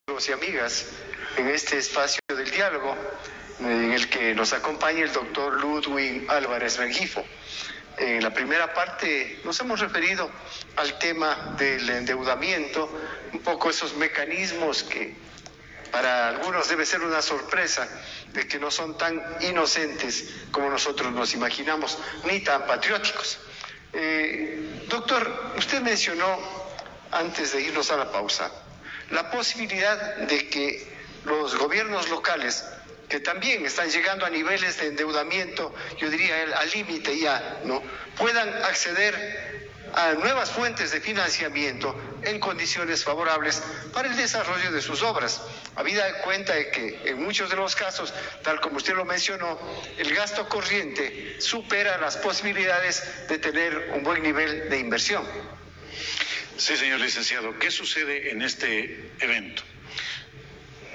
amigos y amigas en este espacio del diálogo en el que nos acompaña el doctor Ludwig Álvarez Rengifo. En la primera parte nos hemos referido al tema del endeudamiento, un poco esos mecanismos que para algunos debe ser una sorpresa de que no son tan inocentes como nosotros nos imaginamos, ni tan patrióticos. Doctor, usted mencionó antes de irnos a la pausa la posibilidad de que los gobiernos locales, que también están llegando a niveles de endeudamiento, yo diría al límite ya, ¿no?, puedan acceder a nuevas fuentes de financiamiento en condiciones favorables para el desarrollo de sus obras, habida cuenta de que en muchos de los casos, tal como usted lo mencionó, el gasto corriente supera las posibilidades de tener un buen nivel de inversión. Sí, señor licenciado. ¿Qué sucede en este evento?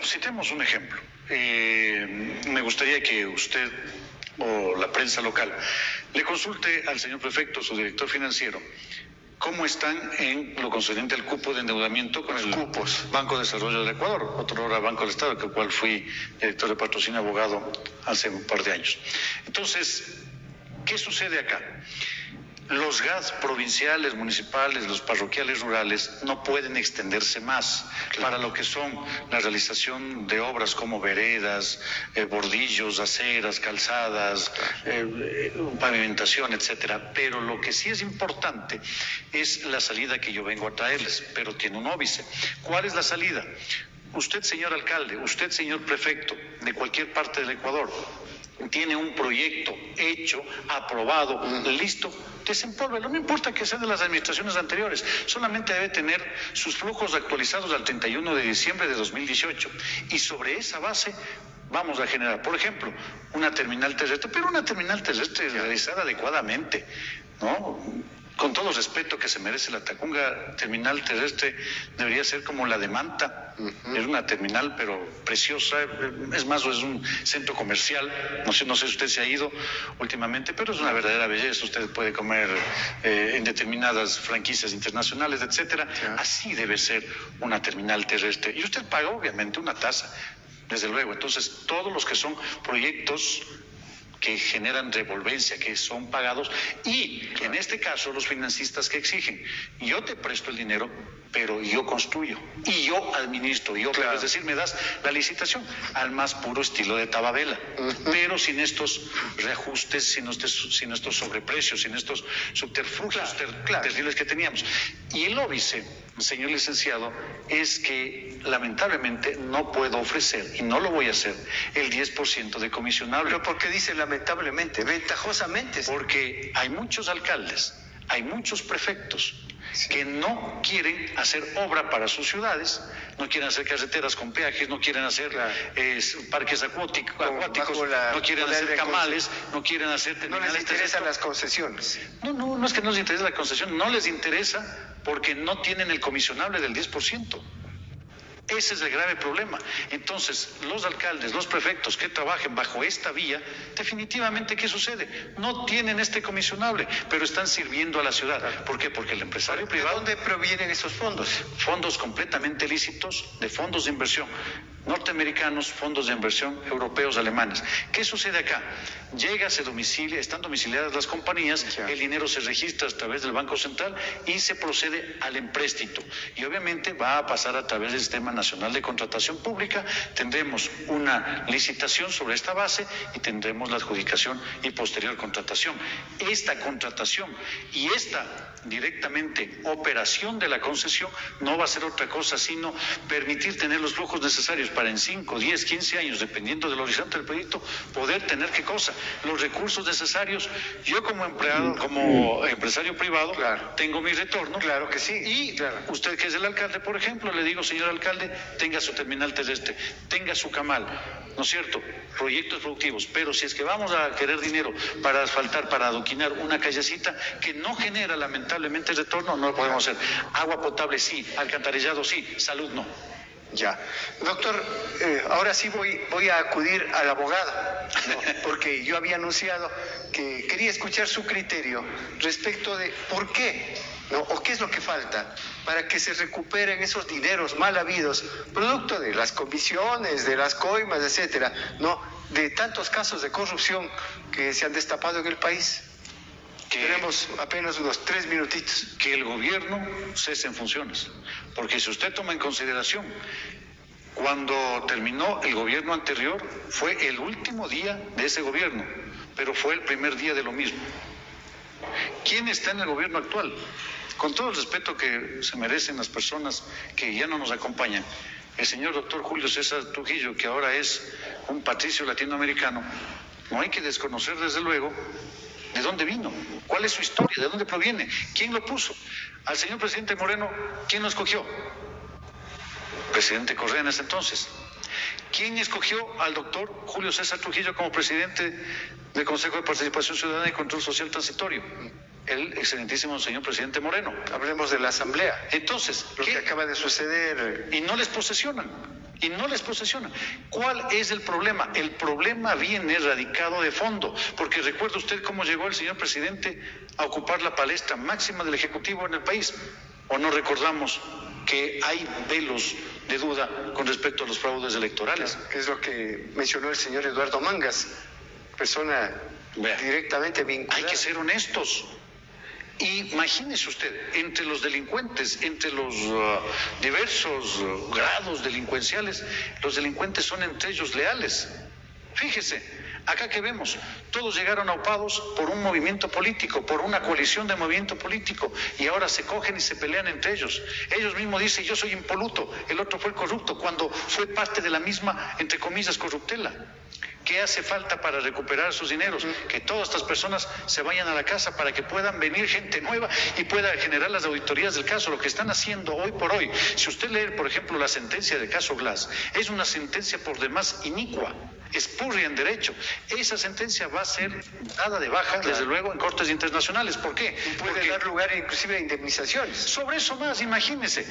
Citemos un ejemplo. Me gustaría que usted o la prensa local le consulte al señor prefecto, su director financiero, cómo están en lo concerniente al cupo de endeudamiento con el Banco de Desarrollo del Ecuador, otrora Banco del Estado, que cual fui director de patrocinio abogado hace un par de años. Entonces, ¿qué sucede acá? Los GAD provinciales, municipales, los parroquiales rurales no pueden extenderse más para lo que son la realización de obras como veredas, bordillos, aceras, calzadas, pavimentación, etcétera. Pero lo que sí es importante es la salida que yo vengo a traerles, pero tiene un óbice. ¿Cuál es la salida? Usted, señor alcalde, usted, señor prefecto, de cualquier parte del Ecuador, tiene un proyecto hecho, aprobado, listo, desempólvelo. No importa que sea de las administraciones anteriores, solamente debe tener sus flujos actualizados al 31 de diciembre de 2018 y sobre esa base vamos a generar, por ejemplo, una terminal terrestre, pero una terminal terrestre realizada adecuadamente, ¿no? Con todo respeto que se merece la Tacunga, terminal terrestre debería ser como la de Manta. Es una terminal pero preciosa, es más, es un centro comercial, no sé si usted se ha ido últimamente, pero es una verdadera belleza. Usted puede comer en determinadas franquicias internacionales, etcétera. Así debe ser una terminal terrestre. Y usted paga obviamente una tasa, desde luego. Entonces, todos los que son proyectos que generan revolvencia, que son pagados, y en este caso los financistas que exigen, yo te presto el dinero, pero yo construyo, y yo administro, es decir, me das la licitación al más puro estilo de Tababela, pero sin estos reajustes, sin estos sobreprecios, sin estos subterfugios terribles que teníamos. Y el óbice, señor licenciado, es que lamentablemente no puedo ofrecer, y no lo voy a hacer, el 10% de comisionable. ¿Pero por qué dice lamentablemente? Ventajosamente. Porque hay muchos alcaldes, hay muchos prefectos que no quieren hacer obra para sus ciudades, no quieren hacer carreteras con peajes, no quieren hacer parques acuáticos, no quieren hacer camales, no quieren hacer terminales. No les interesan las concesiones. No es que no les interese la concesión, no les interesa porque no tienen el comisionable del 10%. Ese es el grave problema. Entonces, los alcaldes, los prefectos que trabajen bajo esta vía, definitivamente, ¿qué sucede? No tienen este comisionable, pero están sirviendo a la ciudad. ¿Por qué? Porque el empresario privado... ¿De dónde provienen esos fondos? Fondos completamente lícitos, de fondos de inversión norteamericanos, fondos de inversión europeos, alemanes. ¿Qué sucede acá? Llega, se domicilia, están domiciliadas las compañías, el dinero se registra a través del Banco Central y se procede al empréstito. Y obviamente va a pasar a través del Sistema Nacional de Contratación Pública, tendremos una licitación sobre esta base y tendremos la adjudicación y posterior contratación. Esta contratación y esta directamente operación de la concesión no va a ser otra cosa sino permitir tener los flujos necesarios para en 5, 10, 15 años, dependiendo del horizonte del proyecto, poder tener ¿qué cosa? Los recursos necesarios. Yo como empleado, como empresario privado, tengo mi retorno. Claro que sí. Y usted que es el alcalde, por ejemplo, le digo, señor alcalde, tenga su terminal terrestre, tenga su camal, ¿no es cierto? Proyectos productivos. Pero si es que vamos a querer dinero para asfaltar, para adoquinar una callecita que no genera lamentablemente retorno, no lo podemos hacer. Agua potable sí, alcantarillado sí, salud no. Ya. Doctor, ahora sí voy a acudir al abogado, ¿no? Porque yo había anunciado que quería escuchar su criterio respecto de por qué ¿no? ¿O qué es lo que falta para que se recuperen esos dineros mal habidos, producto de las comisiones, de las coimas, etcétera, ¿no? De tantos casos de corrupción que se han destapado en el país? Tenemos apenas unos 3 minutitos. Que el gobierno cese en funciones, porque si usted toma en consideración, cuando terminó el gobierno anterior, fue el último día de ese gobierno, pero fue el primer día de lo mismo. ¿Quién está en el gobierno actual? Con todo el respeto que se merecen las personas que ya no nos acompañan, el señor doctor Julio César Trujillo, que ahora es un patricio latinoamericano, no hay que desconocer desde luego de dónde vino, cuál es su historia, de dónde proviene, quién lo puso. Al señor presidente Moreno, ¿quién lo escogió? Presidente Correa en ese entonces. ¿Quién escogió al doctor Julio César Trujillo como presidente del Consejo de Participación Ciudadana y Control Social Transitorio? El excelentísimo señor presidente Moreno. Hablemos de la Asamblea. Entonces, lo que acaba de suceder. Y no les posesionan. Y no les posesionan. ¿Cuál es el problema? El problema viene radicado de fondo, porque recuerda usted cómo llegó el señor presidente a ocupar la palestra máxima del Ejecutivo en el país. ¿O no recordamos que hay velos de duda con respecto a los fraudes electorales? Que es lo que mencionó el señor Eduardo Mangas, persona directamente vinculada. Hay que ser honestos. Imagínese usted, entre los delincuentes, entre los diversos grados delincuenciales, los delincuentes son entre ellos leales. Fíjese, acá que vemos, todos llegaron aupados por un movimiento político, por una coalición de movimiento político, y ahora se cogen y se pelean entre ellos. Ellos mismos dicen, yo soy impoluto, el otro fue el corrupto, cuando fue parte de la misma, entre comillas, corruptela. ¿Qué hace falta para recuperar sus dineros? Que todas estas personas se vayan a la casa para que puedan venir gente nueva y pueda generar las auditorías del caso. Lo que están haciendo hoy por hoy, si usted lee, por ejemplo, la sentencia del caso Glass, es una sentencia por demás inicua, espurria en derecho. Esa sentencia va a ser dada de baja, desde luego, en cortes internacionales. ¿Por qué? Puede dar lugar inclusive a indemnizaciones. Sobre eso más, imagínese.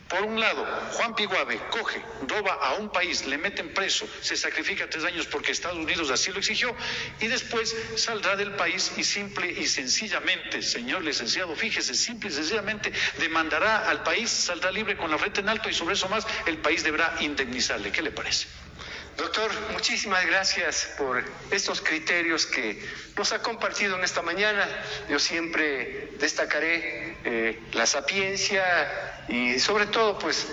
Por un lado, Juan Piguave coge, roba a un país, le meten preso, se sacrifica 3 años porque Estados Unidos así lo exigió, y después saldrá del país y simple y sencillamente, señor licenciado, fíjese, simple y sencillamente demandará al país, saldrá libre con la frente en alto, y sobre eso más el país deberá indemnizarle. ¿Qué le parece? Doctor, muchísimas gracias por estos criterios que nos ha compartido en esta mañana. Yo siempre destacaré la sapiencia y sobre todo pues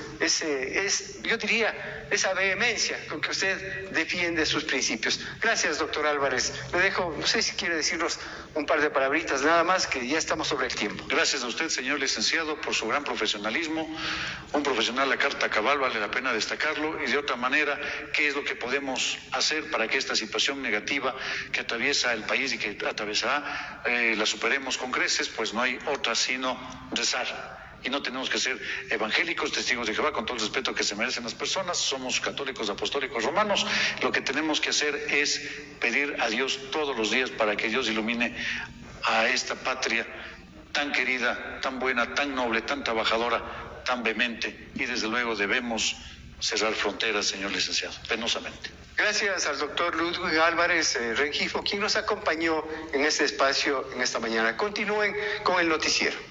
yo diría esa vehemencia con que usted defiende sus principios. Gracias, doctor Álvarez. Le dejo, no sé si quiere decirnos un par de palabritas nada más, que ya estamos sobre el tiempo. Gracias a usted, señor licenciado, por su gran profesionalismo. Un profesional a carta cabal, vale la pena destacarlo. Y de otra manera, ¿qué es lo que podemos hacer para que esta situación negativa que atraviesa el país y que atravesará la superemos con creces? Pues no hay otra sino rezar. Y no tenemos que ser evangélicos, testigos de Jehová, con todo el respeto que se merecen las personas. Somos católicos, apostólicos, romanos. Lo que tenemos que hacer es pedir a Dios todos los días para que Dios ilumine a esta patria tan querida, tan buena, tan noble, tan trabajadora, tan vehemente. Y desde luego debemos cerrar fronteras, señor licenciado, penosamente. Gracias al doctor Ludwig Álvarez Rengifo, quien nos acompañó en este espacio en esta mañana. Continúen con el noticiero.